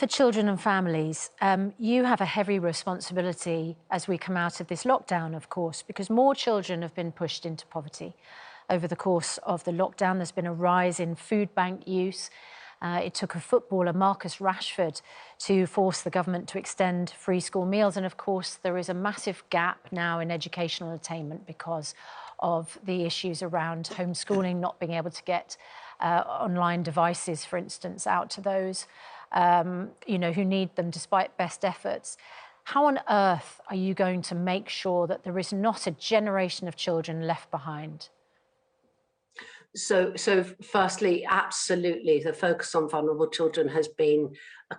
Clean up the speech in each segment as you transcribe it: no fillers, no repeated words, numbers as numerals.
For children and families, you have a heavy responsibility as we come out of this lockdown, of course, because more children have been pushed into poverty. Over the course of the lockdown, there's been a rise in food bank use. It took a footballer, Marcus Rashford, to force the government to extend free school meals. And of course, there is a massive gap now in educational attainment because of the issues around homeschooling, not being able to get online devices, for instance, out to those who need them despite best efforts. How on earth are you going to make sure that there is not a generation of children left behind? So firstly, absolutely, the focus on vulnerable children has been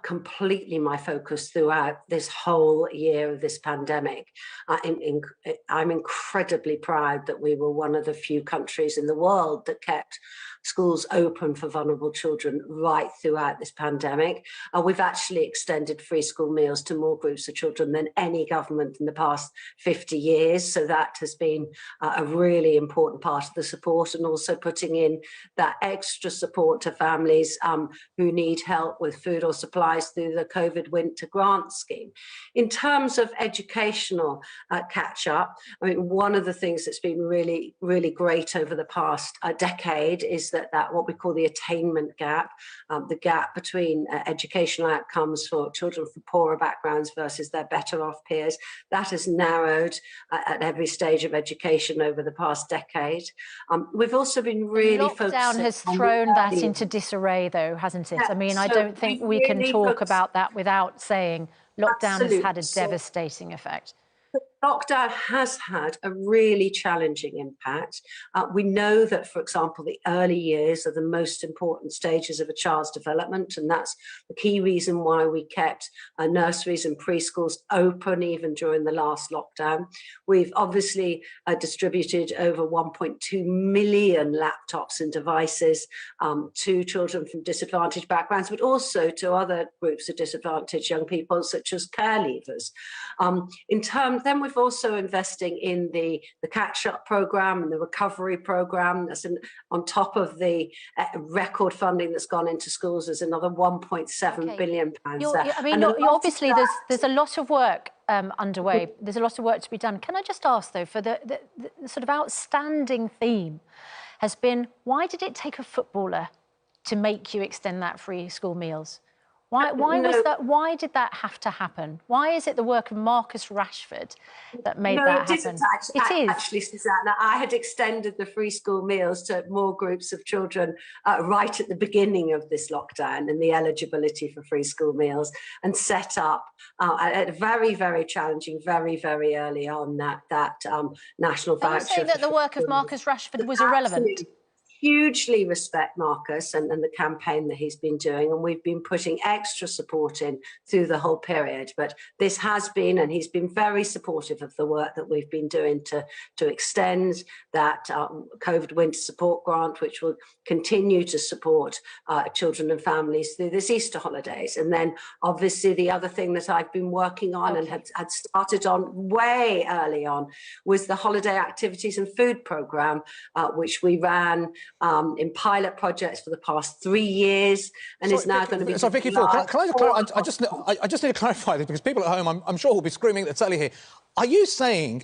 completely my focus throughout this whole year of this pandemic. I'm incredibly proud that we were one of the few countries in the world that kept schools open for vulnerable children right throughout this pandemic. We've actually extended free school meals to more groups of children than any government in the past 50 years. So that has been a really important part of the support, and also putting in that extra support to families who need help with food or supplies through the COVID Winter Grant Scheme. In terms of educational catch up, I mean, one of the things that's been really, really great over the past decade is that what we call the attainment gap, the gap between educational outcomes for children from poorer backgrounds versus their better off peers, that has narrowed at every stage of education over the past decade. We've also been really focusing on... Lockdown has thrown that into disarray, though, hasn't it? Yeah, I mean, so I don't think we can talk about that without saying lockdown has had a Absolutely. devastating effect. Lockdown has had a really challenging impact. We know that, for example, the early years are the most important stages of a child's development, and that's the key reason why we kept nurseries and preschools open even during the last lockdown. We've obviously distributed over 1.2 million laptops and devices to children from disadvantaged backgrounds, but also to other groups of disadvantaged young people, such as care leavers. Then we've also investing in the catch-up programme and the recovery programme. That's on top of the record funding that's gone into schools. There's another 1.7 billion pounds there. I mean, obviously, there's a lot of work underway. There's a lot of work to be done. Can I just ask, though, for the sort of outstanding theme has been, why did it take a footballer to make you extend that free school meals? Why was that? Why did that have to happen? Why is it the work of Marcus Rashford that made that happen? It is. Actually, Susanna, I had extended the free school meals to more groups of children right at the beginning of this lockdown and the eligibility for free school meals, and set up at a very, very challenging, very, very early on that national voucher. Are you saying that the work of Marcus Rashford was irrelevant? Absolutely. Hugely respect Marcus and the campaign that he's been doing, and we've been putting extra support in through the whole period. But this has been, and he's been very supportive of the work that we've been doing to extend that COVID Winter Support Grant, which will continue to support children and families through this Easter holidays. And then obviously the other thing that I've been working on and had started on way early on was the holiday activities and food programme, which we ran in pilot projects for the past 3 years, and is now going to be... So, Vicky Ford, can I just clarify? I just need to clarify this, because people at home, I'm sure, will be screaming at the telly here. Are you saying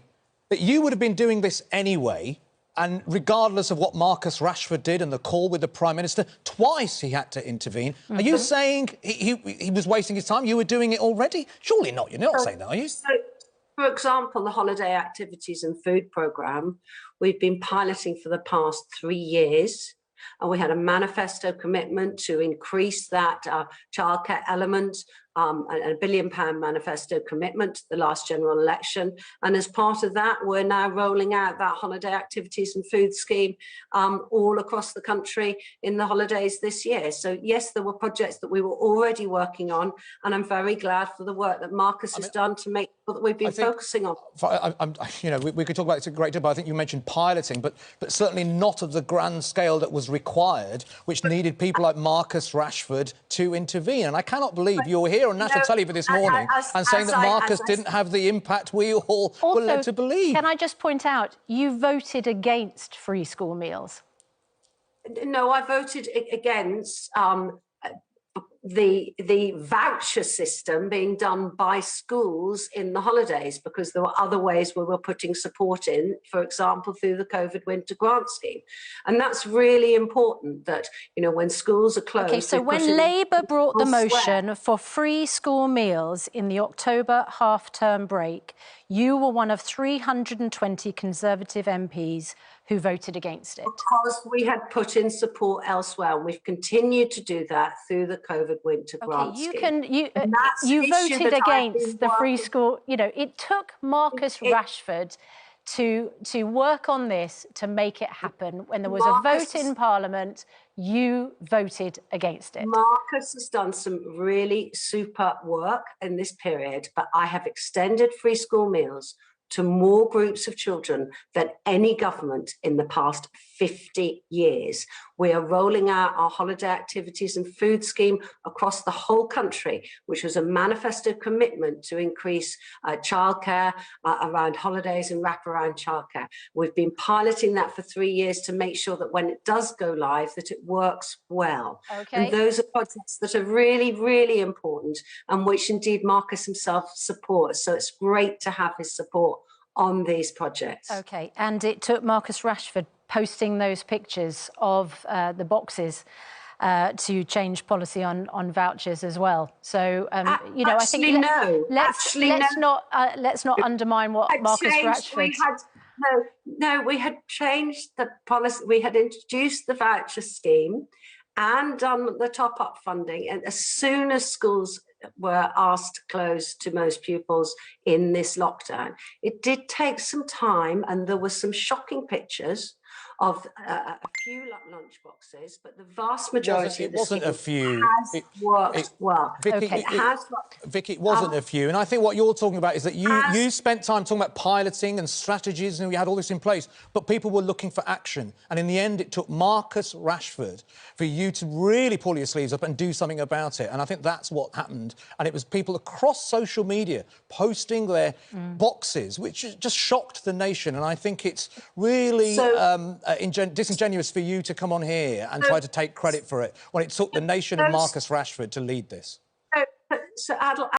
that you would have been doing this anyway, and regardless of what Marcus Rashford did and the call with the Prime Minister, twice he had to intervene? Are you saying he was wasting his time? You were doing it already? Surely not. You're not saying that, are you? For example, the holiday activities and food programme, we've been piloting for the past 3 years, and we had a manifesto commitment to increase that childcare element, a £1 billion manifesto commitment to the last general election. And as part of that, we're now rolling out that holiday activities and food scheme all across the country in the holidays this year. So yes, there were projects that we were already working on, and I'm very glad for the work that Marcus has done to make sure that we've been focusing on. We could talk about it a great deal, but I think you mentioned piloting, but certainly not of the grand scale that was required, which needed people like Marcus Rashford to intervene. And I cannot believe you're here on national telly this morning and saying that Marcus didn't have the impact we all were led to believe. Can I just point out, you voted against free school meals? No, I voted against the voucher system being done by schools in the holidays, because there were other ways we were putting support in, for example, through the COVID winter grant scheme. And that's really important that, you know, when schools are closed... OK, so when Labour brought the motion for free school meals in the October half-term break, you were one of 320 Conservative MPs who voted against it. Because we had put in support elsewhere, and we've continued to do that through the COVID winter grant scheme. You voted against the free school. You know, it took Marcus Rashford to work on this to make it happen. When there was a vote in Parliament, you voted against it. Marcus has done some really super work in this period, but I have extended free school meals to more groups of children than any government in the past 50 years. We are rolling out our holiday activities and food scheme across the whole country, which was a manifesto commitment to increase childcare around holidays and wraparound childcare. We've been piloting that for 3 years to make sure that when it does go live, that it works well. Okay. And those are projects that are really, really important, and which indeed Marcus himself supports. So it's great to have his support on these projects. OK, and it took Marcus Rashford posting those pictures of the boxes to change policy on vouchers as well. So, you know, I think let's not undermine what Marcus Rashford... We had changed the policy. We had introduced the voucher scheme and done the top-up funding. And as soon as schools were asked to close to most pupils in this lockdown, it did take some time, and there were some shocking pictures of a few lunch boxes, but the vast majority it wasn't a few. Has worked well. Vicky, Vicky, it wasn't a few. And I think what you're talking about is that you spent time talking about piloting and strategies, and we had all this in place, but people were looking for action. And in the end, it took Marcus Rashford for you to really pull your sleeves up and do something about it. And I think that's what happened. And it was people across social media posting their boxes, which just shocked the nation. And I think it's really disingenuous for you to come on here and try to take credit for it when it took the nation and Marcus Rashford to lead this. So Adel,